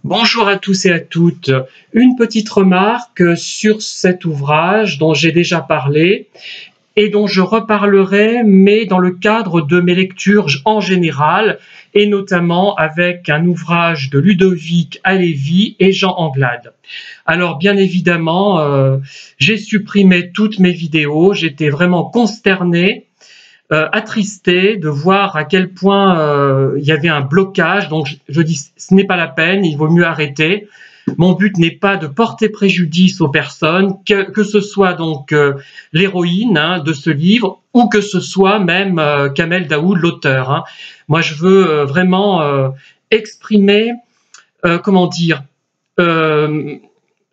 Bonjour à tous et à toutes. Une petite remarque sur cet ouvrage dont j'ai déjà parlé et dont je reparlerai, mais dans le cadre de mes lectures en général, et notamment avec un ouvrage de Ludovic Halévy et Jean Anglade. Alors bien évidemment, j'ai supprimé toutes mes vidéos, j'étais vraiment consterné, attristé de voir à quel point il y avait un blocage. Donc je dis ce n'est pas la peine, il vaut mieux arrêter. Mon but n'est pas de porter préjudice aux personnes, que ce soit donc l'héroïne de ce livre ou que ce soit même Kamel Daoud, l'auteur. Moi, je veux vraiment exprimer, comment dire,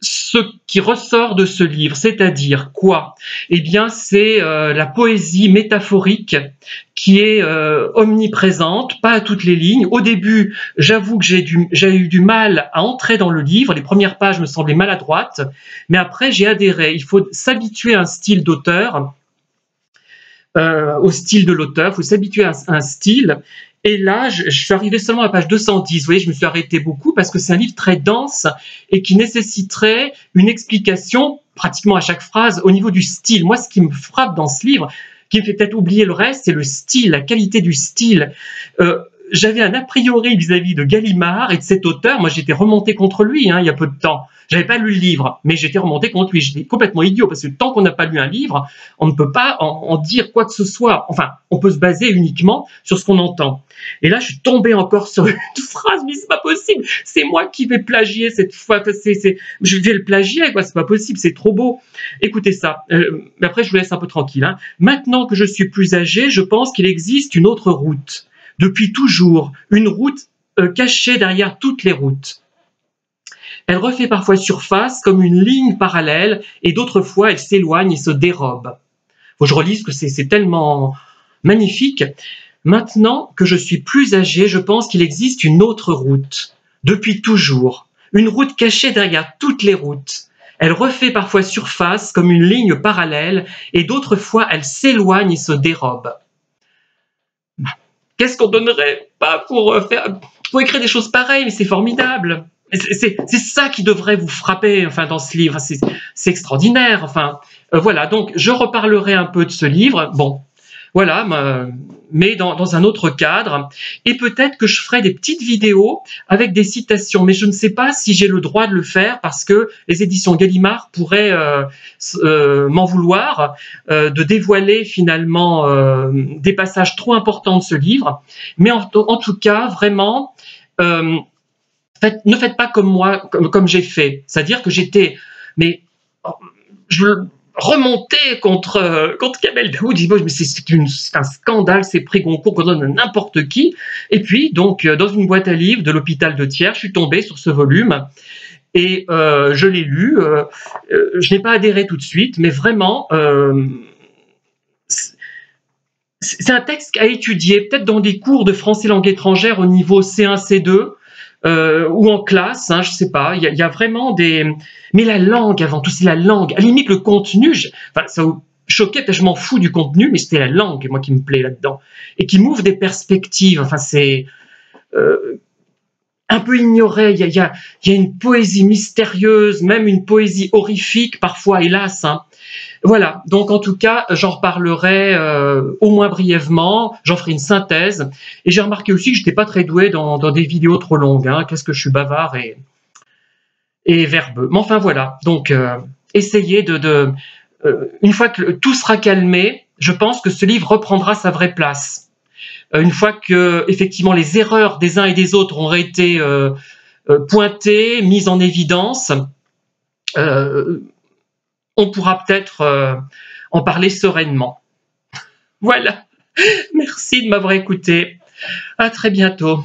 ce qui ressort de ce livre, c'est-à-dire quoi? Eh bien, c'est la poésie métaphorique qui est omniprésente, pas à toutes les lignes. Au début, j'avoue que j'ai eu du mal à entrer dans le livre. Les premières pages me semblaient maladroites, mais après, j'ai adhéré. Il faut s'habituer à un style d'auteur, au style de l'auteur, il faut s'habituer à un style. Et là, je suis arrivé seulement à la page 210. Vous voyez, je me suis arrêté beaucoup parce que c'est un livre très dense et qui nécessiterait une explication pratiquement à chaque phrase au niveau du style. Moi, ce qui me frappe dans ce livre, qui me fait peut-être oublier le reste, c'est le style, la qualité du style. J'avais un a priori vis-à-vis de Gallimard et de cet auteur. Moi, j'étais remonté contre lui il y a peu de temps. J'avais pas lu le livre, mais j'étais remonté contre lui. J'étais complètement idiot parce que tant qu'on n'a pas lu un livre, on ne peut pas en dire quoi que ce soit. Enfin, on peut se baser uniquement sur ce qu'on entend. Et là, je suis tombé encore sur une phrase, mais c'est pas possible. C'est moi qui vais plagier cette fois. Je vais le plagier, quoi. C'est pas possible. C'est trop beau. Écoutez ça. Mais après, je vous laisse un peu tranquille. Maintenant que je suis plus âgé, je pense qu'il existe une autre route. Depuis toujours, une route cachée derrière toutes les routes. Elle refait parfois surface comme une ligne parallèle et d'autres fois elle s'éloigne et se dérobe. Faut que je relise que c'est tellement magnifique. Maintenant que je suis plus âgé, je pense qu'il existe une autre route. Depuis toujours, une route cachée derrière toutes les routes. Elle refait parfois surface comme une ligne parallèle et d'autres fois elle s'éloigne et se dérobe. Qu'est-ce qu'on donnerait pas pour écrire des choses pareilles, mais c'est formidable. C'est ça qui devrait vous frapper, enfin, dans ce livre. C'est extraordinaire. Enfin, voilà. Donc, je reparlerai un peu de ce livre. Bon, voilà, mais dans un autre cadre. Et peut-être que je ferai des petites vidéos avec des citations. Mais je ne sais pas si j'ai le droit de le faire parce que les éditions Gallimard pourraient m'en vouloir de dévoiler finalement des passages trop importants de ce livre. Mais en tout cas, vraiment, ne faites pas comme moi, comme j'ai fait. C'est-à-dire que j'étais, mais je remontais contre Kamel Daoud. Je dis, mais c'est un scandale, ces prix Goncourt qu'on donne à n'importe qui. Et puis, donc, dans une boîte à livres de l'hôpital de Thiers, je suis tombé sur ce volume et je l'ai lu. Je n'ai pas adhéré tout de suite, mais vraiment, c'est un texte à étudier, peut-être dans des cours de français langue étrangère au niveau C1, C2, ou en classe, je sais pas. Il y a vraiment des... Mais la langue, avant tout, c'est la langue. À la limite, le contenu, ça vous choquait, peut-être je m'en fous du contenu, mais c'était la langue, moi, qui me plaît là-dedans. Et qui m'ouvre des perspectives. Enfin, c'est un peu ignoré. Il y a une poésie mystérieuse, même une poésie horrifique, parfois, hélas. Voilà, donc en tout cas, j'en reparlerai au moins brièvement, j'en ferai une synthèse. Et j'ai remarqué aussi que je n'étais pas très doué dans des vidéos trop longues. Qu'est-ce que je suis bavard et verbeux. Mais enfin voilà, donc essayez une fois que tout sera calmé, je pense que ce livre reprendra sa vraie place. Une fois que effectivement les erreurs des uns et des autres auront été pointées, mises en évidence, on pourra peut-être en parler sereinement. Voilà. Merci de m'avoir écouté. À très bientôt.